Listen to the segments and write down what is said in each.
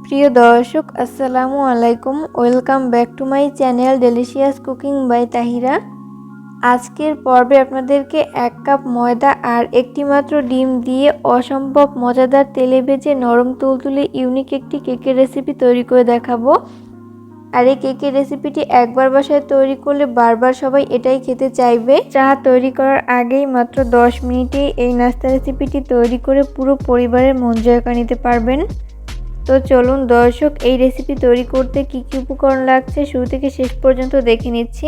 প্রিয় দর্শক আসসালামু আলাইকুম, welcome back to my channel delicious cooking by Tahira. আজকের পর্বে আপনাদেরকে 1 কাপ ময়দা আর একটি মাত্র ডিম দিয়ে অসম্ভব মজাদার তেলে ভেজে নরম তুলতুলে ইউনিক একটি কেকের রেসিপি তৈরি করে দেখাবো। আর এই কেকের রেসিপিটি একবার বাসায় তৈরি করলে বারবার সবাই এটাই খেতে চাইবে। চা তৈরি করার আগেই মাত্র 10 মিনিটেই এই নাস্তা রেসিপিটি তৈরি করে পুরো পরিবারের মন জয় করে নিতে পারবেন। তো চলুন দর্শক, এই রেসিপি তৈরি করতে কী কী উপকরণ লাগছে শুরু থেকে শেষ পর্যন্ত দেখে নিচ্ছি।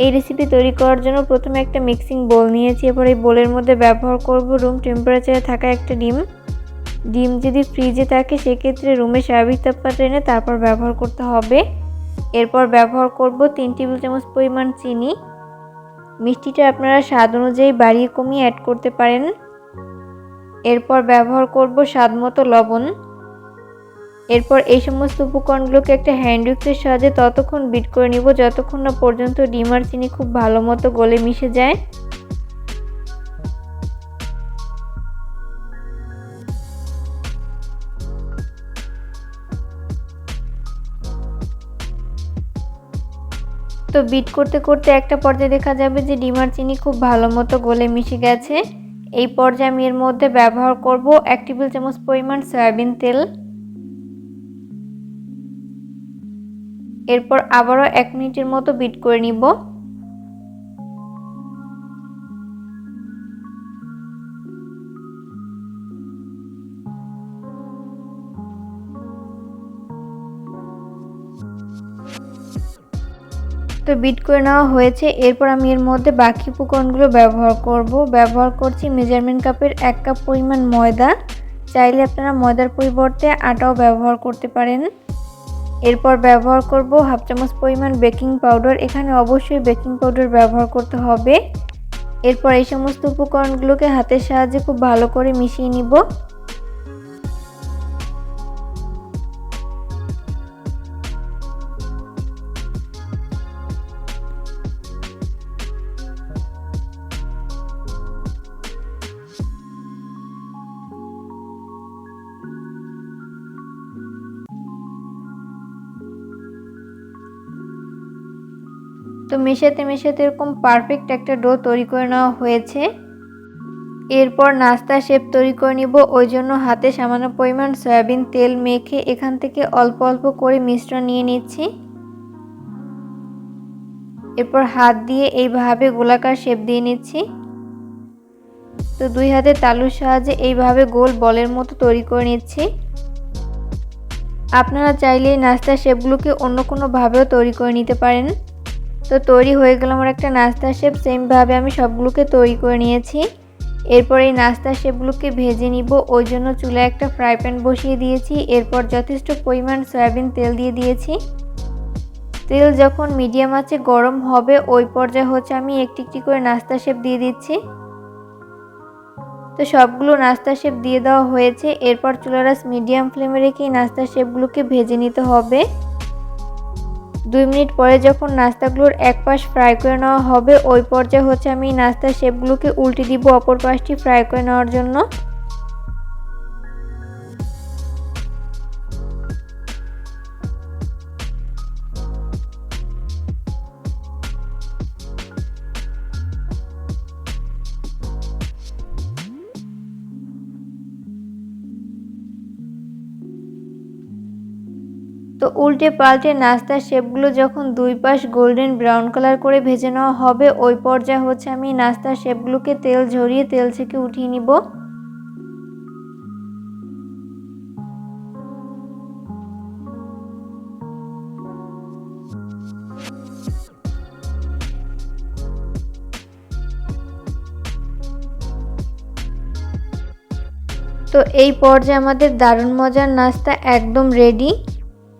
এই রেসিপি তৈরি করার জন্য প্রথমে একটা মিক্সিং বোল নিয়েছি। এরপর এই বোলের মধ্যে ব্যবহার করব রুম টেম্পারেচারে থাকা একটা ডিম যদি ফ্রিজে থাকে সেক্ষেত্রে রুমে স্বাভাবিক তাপমাত্রা এনে তারপর ব্যবহার করতে হবে। এরপর ব্যবহার করব 3 টেবিল চামচ পরিমাণ চিনি। মিষ্টিটা আপনারা স্বাদ অনুযায়ী বাড়িয়ে কমিয়ে অ্যাড করতে পারেন। এরপর ব্যবহার করব স্বাদ মতো লবণ। এরপর এই সমস্ত উপকরণগুলোকে একটা হ্যান্ড উইক্সের সাহায্যে ততক্ষণ বিট করে নিব যতক্ষণ না পর্যন্ত ডিম আর চিনি খুব ভালো মতো গলে মিশে যায়। তো বিট করতে করতে একটা পর্যায়ে দেখা যাবে যে ডিম আর চিনি খুব ভালো মতো গলে মিশে গেছে। এই পর্যায়ে আমি এর মধ্যে ব্যবহার করব 1 টেবিল চামচ পরিমাণ সয়াবিন তেল। এরপর আবারও 1 মিনিটের মতো বিট করে নিব। তো বিট করে নেওয়া হয়েছে। এরপর আমি এর মধ্যে বাকি উপকরণগুলো ব্যবহার করছি মেজারমেন্ট কাপের 1 কাপ পরিমাণ ময়দা। চাইলে আপনারা ময়দার পরিবর্তে আটাও ব্যবহার করতে পারেন। এরপর ব্যবহার করব হাফ চামচ পরিমাণ বেকিং পাউডার। এখানে অবশ্যই বেকিং পাউডার ব্যবহার করতে হবে। এরপর এই সমস্ত উপকরণগুলোকে হাতের সাহায্যে খুব ভালো করে মিশিয়ে নিব। তো মেশাতে মেশাতে এরকম পারফেক্ট একটা ডো তৈরি করে নেওয়া হয়েছে। এরপর নাস্তা শেপ তৈরি করে নিব। ওই জন্য হাতে সামান্য পরিমাণ সয়াবিন তেল মেখে এখান থেকে অল্প অল্প করে মিশ্রণ নিয়ে নিচ্ছি। এরপর হাত দিয়ে এইভাবে গোলাকার শেপ দিয়ে নিচ্ছি। তো 2 হাতের তালুর সাহায্যে এইভাবে গোল বলের মতো তৈরি করে নিচ্ছি। আপনারা চাইলে এই নাস্তার শেপগুলোকে অন্য কোনোভাবেও তৈরি করে নিতে পারেন। তো তৈরি হয়ে গেল আমার একটা নাস্তার শেপ। সেমভাবে আমি সবগুলোকে তৈরি করে নিয়েছি। এরপর এই নাস্তার শেপগুলোকে ভেজে নিব। ওই জন্য চুলায় একটা ফ্রাই প্যান বসিয়ে দিয়েছি। এরপর যথেষ্ট পরিমাণ সয়াবিন তেল দিয়ে দিয়েছি। তেল যখন মিডিয়াম আঁচে গরম হবে ওই পর্যায়ে আমি একটি একটি করে নাস্তার শেপ দিয়ে দিচ্ছি। তো সবগুলো নাস্তার শেপ দিয়ে দেওয়া হয়েছে। এরপর চুলার আঁচ মিডিয়াম ফ্লেমে রেখে নাস্তার শেপগুলোকে ভেজে নিতে হবে। 2 মিনিট পরে যখন নাস্তাগুলোর এক পাশ ফ্রাই করে নেওয়া হবে ওই পর্যায়ে আমি নাস্তার শেপগুলোকে উল্টে দিব অপর পাশটি ফ্রাই করে নেওয়ার জন্য। তো উল্টে পাল্টে নাস্তার শেপগুলো যখন 2 পাশ গোল্ডেন ব্রাউন কালার করে ভেজে নেওয়া হবে ওই পর্যায়ে আমি নাস্তার শেপগুলোকে তেল ঝরিয়ে তেল থেকে উঠিয়ে নিব। তো এই পর্যায়ে আমাদের দারুণ মজার নাস্তা একদম রেডি।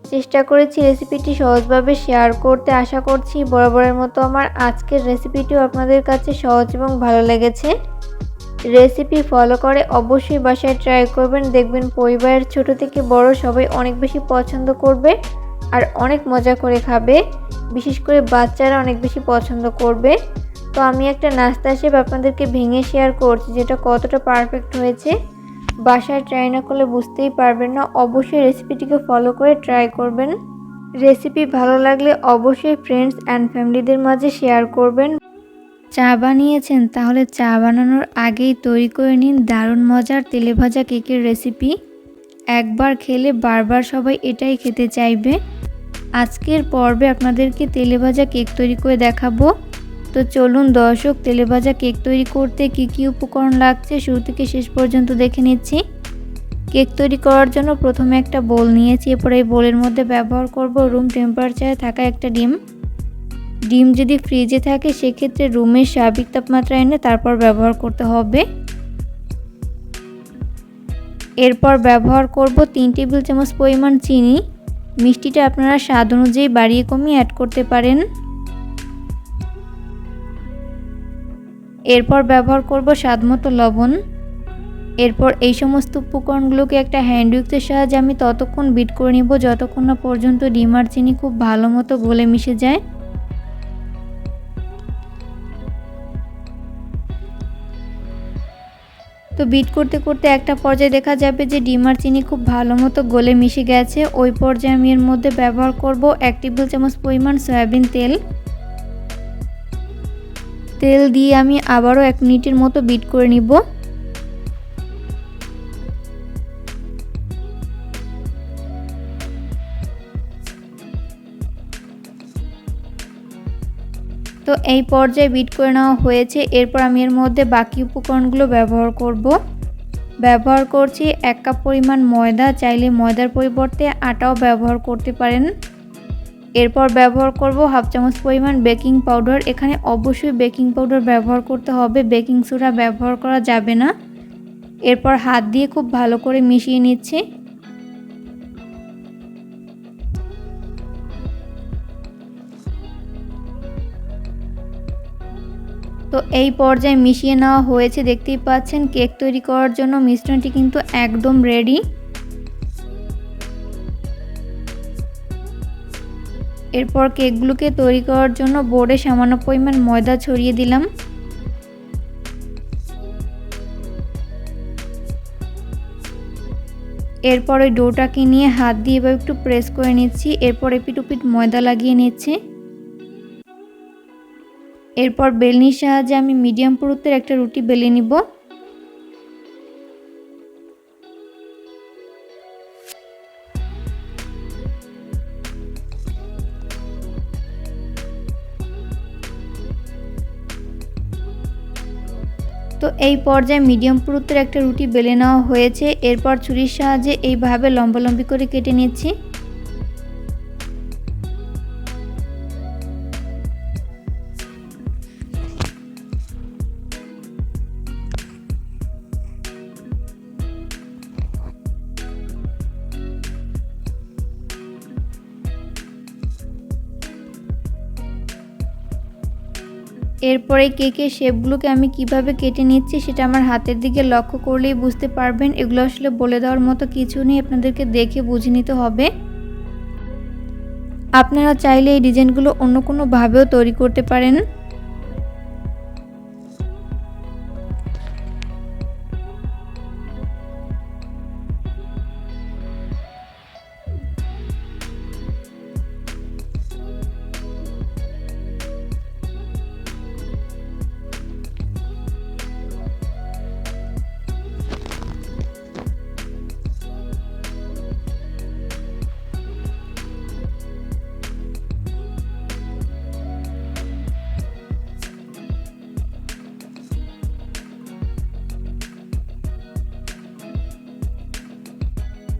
চেষ্টা করেছি রেসিপিটি সহজভাবে শেয়ার করতে। আশা করছি বরাবরের মতো আমার আজকের রেসিপিটিও আপনাদের কাছে সহজ এবং ভালো লেগেছে। রেসিপি ফলো করে অবশ্যই বাসায় ট্রাই করবেন। দেখবেন পরিবারের ছোট থেকে বড় সবাই অনেক বেশি পছন্দ করবে আর অনেক মজা করে খাবে। বিশেষ করে বাচ্চারা অনেক বেশি পছন্দ করবে। তো আমি একটা নাস্তা শেপ আপনাদেরকে ভেঙে শেয়ার করছি যেটা কতটা পারফেক্ট হয়েছে। বাসায় ট্রাই না করলে বুঝতেই পারবেন না। অবশ্যই রেসিপিটিকে ফলো করে ট্রাই করবেন। রেসিপি ভালো লাগলে অবশ্যই ফ্রেন্ডস অ্যান্ড ফ্যামিলিদের মাঝে শেয়ার করবেন। চা বানিয়েছেন? তাহলে চা বানানোর আগেই তৈরি করে নিন দারুণ মজার তেলে ভাজা কেকের রেসিপি। একবার খেলে বারবার সবাই এটাই খেতে চাইবে। আজকের পর্বে আপনাদেরকে তেলে ভাজা কেক তৈরি করে দেখাবো। তো চলুন দর্শক, তেলে ভাজা কেক তৈরি করতে কি কি উপকরণ লাগছে শুরু থেকে শেষ পর্যন্ত দেখে নিচ্ছি। কেক তৈরি করার জন্য প্রথমে একটা বোল নিয়েছি। এরপর এই বোলের মধ্যে ব্যবহার করব রুম টেম্পারেচারে থাকা একটা ডিম। ডিম যদি ফ্রিজে থাকে সেক্ষেত্রে রুমের স্বাভাবিক তাপমাত্রা এনে তারপর ব্যবহার করতে হবে। এরপর ব্যবহার করব 3 টেবিল চামচ পরিমাণ চিনি। মিষ্টিটা আপনারা স্বাদ অনুযায়ী বাড়িয়ে কমিয়ে অ্যাড করতে পারেন। এরপর ব্যবহার করব স্বাদমতো লবণ। এরপর এই সমস্ত উপকরণগুলোকে একটা হ্যান্ড উইক্সের সাহায্যে আমি ততক্ষণ বিট করে নিব যতক্ষণ না পর্যন্ত ডিম আর চিনি খুব ভালো মতো গলে মিশে যায়। তো বিট করতে করতে একটা পর্যায়ে দেখা যাবে যে ডিম আর চিনি খুব ভালো মতো গলে মিশে গেছে। ওই পর্যায়ে আমি এর মধ্যে ব্যবহার করব 1 টেবিল চামচ পরিমাণ সয়াবিন তেল। তেল দিয়ে আমি আবারও 1 মিনিটের মতো বিট করে নিব। তো এই পর্যায়ে বিট করে নেওয়া হয়েছে। এরপর আমি এর মধ্যে বাকি উপকরণগুলো ব্যবহার করব। ব্যবহার করছি 1 কাপ পরিমাণ ময়দা, চাইলে ময়দার পরিবর্তে আটাও ব্যবহার করতে পারেন। এরপর ব্যবহার করব হাফ চামচ পরিমাণ বেকিং পাউডার। এখানে অবশ্যই বেকিং পাউডার ব্যবহার করতে হবে, বেকিং সোডা ব্যবহার করা যাবে না। এরপর হাত দিয়ে খুব ভালো করে মিশিয়ে নিচ্ছি। তো এই পর্যায়ে মিশিয়ে নেওয়া হয়েছে। দেখতেই পাচ্ছেন কেক তৈরি করার জন্য মিশ্রণটি কিন্তু একদম রেডি। এরপর কেকগুলোকে তৈরি করার জন্য বোর্ডে সামান্য পরিমাণ ময়দা ছড়িয়ে দিলাম। এরপর ওই ডোটাকে নিয়ে হাত দিয়ে এবার একটু প্রেস করে নিচ্ছি। এরপর এপিট ওপিট ময়দা লাগিয়ে নিচ্ছি। এরপর বেলনির সাহায্যে আমি মিডিয়াম পুরুত্বের একটা রুটি বেলে নিব। তো এই পর্যায়ে মিডিয়াম পুরুত্বের একটা রুটি বেলে নেওয়া হয়েছে। এরপর ছুরির সাহায্যে এইভাবে লম্বালম্বি করে কেটে নিচ্ছি। এরপরে কেকের শেপগুলোকে আমি কিভাবে কেটে নিচ্ছি সেটা আমার হাতের দিকে লক্ষ্য করলেই বুঝতে পারবেন। এগুলো আসলে বলে দেওয়ার মতো কিছু নেই, আপনাদেরকে দেখে বুঝে নিতে হবে। আপনারা চাইলে এই ডিজাইনগুলো অন্য কোনো ভাবেও তৈরি করতে পারেন।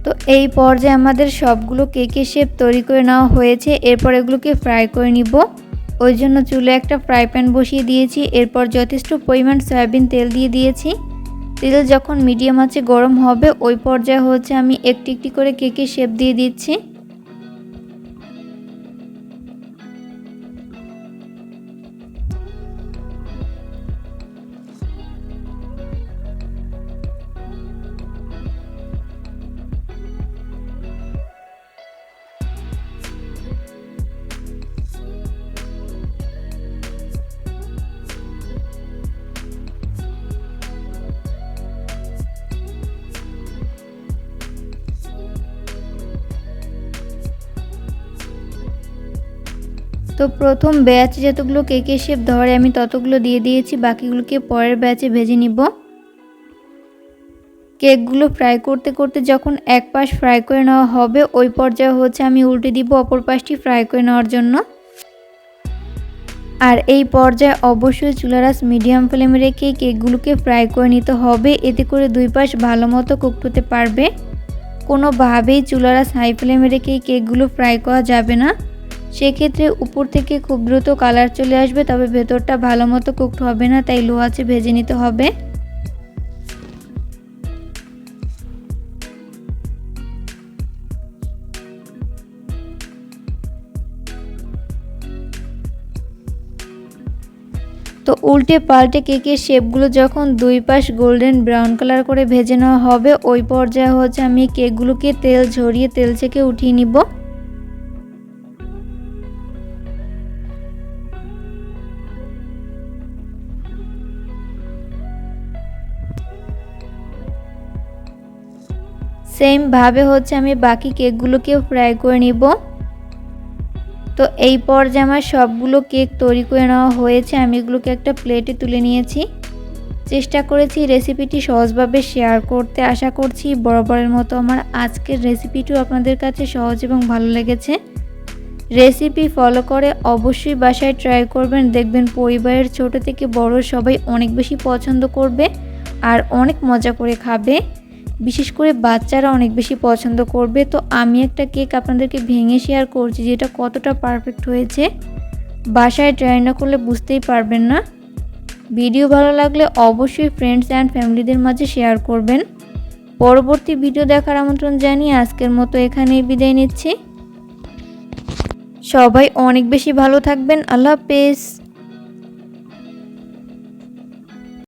তো এই পর্যায়ে আমাদের সবগুলো কেকের শেপ তৈরি করে নেওয়া হয়েছে। এরপর এগুলোকে ফ্রাই করে নিব। ওই জন্য চুলে একটা ফ্রাই প্যান বসিয়ে দিয়েছি। এরপর যথেষ্ট পরিমাণ সয়াবিন তেল দিয়ে দিয়েছি। তেল যখন মিডিয়াম আঁচে গরম হবে ওই পর্যায়ে আমি একটি একটি করে কেকের শেপ দিয়ে দিচ্ছি। তো প্রথম ব্যাচে যতগুলো কেকের শেপ ধরে আমি ততগুলো দিয়ে দিয়েছি, বাকিগুলোকে পরের ব্যাচে ভেজে নিব। কেকগুলো ফ্রাই করতে করতে যখন এক পাশ ফ্রাই করে নেওয়া হবে ওই পর্যায়ে আমি উল্টে দিব অপর পাশটি ফ্রাই করে নেওয়ার জন্য। আর এই পর্যায়ে অবশ্যই চুলার আঁচ মিডিয়াম ফ্লেমে রেখে কেকগুলোকে ফ্রাই করে নিতে হবে, এতে করে দুই পাশ ভালো মতো কুকড হতে পারবে। কোনোভাবেই চুলার আঁচ হাই ফ্লেমে রেখে কেকগুলো ফ্রাই করা যাবে না, সেক্ষেত্রে উপর থেকে খুব দ্রুত কালার চলে আসবে, তবে ভেতরটা ভালো মতো কুকড হবে না, তাই লো আঁচে ভেজে নিতে হবে। তো উল্টে পাল্টে কেকের শেপগুলো যখন দুই পাশ গোল্ডেন ব্রাউন কালার করে ভেজে নেওয়া হবে ওই পর্যায়ে আমি কেকগুলোকে তেল ঝরিয়ে তেল থেকে উঠিয়ে নিব। সেম ভাবে আমি বাকি কেকগুলোকেও ফ্রাই করে নিব। তো এই পর্যায়ে আমার সবগুলো কেক তৈরি করে নেওয়া হয়েছে, আমি এগুলোকে একটা প্লেটে তুলে নিয়েছি। চেষ্টা করেছি রেসিপিটি সহজভাবে শেয়ার করতে, আশা করছি বরাবরের মতো আমার আজকের রেসিপিটিও আপনাদের কাছে সহজ এবং ভালো লেগেছে। রেসিপি ফলো করে অবশ্যই বাসায় ট্রাই করবেন, দেখবেন পরিবারের ছোট থেকে বড় সবাই অনেক বেশি পছন্দ করবে আর অনেক মজা করে খাবে, বিশেষ করে বাচ্চারা অনেক বেশি পছন্দ করবে। তো আমি একটা কেক আপনাদেরকে ভেঙে শেয়ার করছি যেটা কতটা পারফেক্ট হয়েছে, বাসায় ট্রাই না করলে বুঝতেই পারবেন না। ভিডিও ভালো লাগলে অবশ্যই ফ্রেন্ডস অ্যান্ড ফ্যামিলিদের মাঝে শেয়ার করবেন। পরবর্তী ভিডিও দেখার আমন্ত্রণ জানিয়ে আজকের মতো এখানেই বিদায় নিচ্ছি। সবাই অনেক বেশি ভালো থাকবেন। আল্লাহ হাফেজ।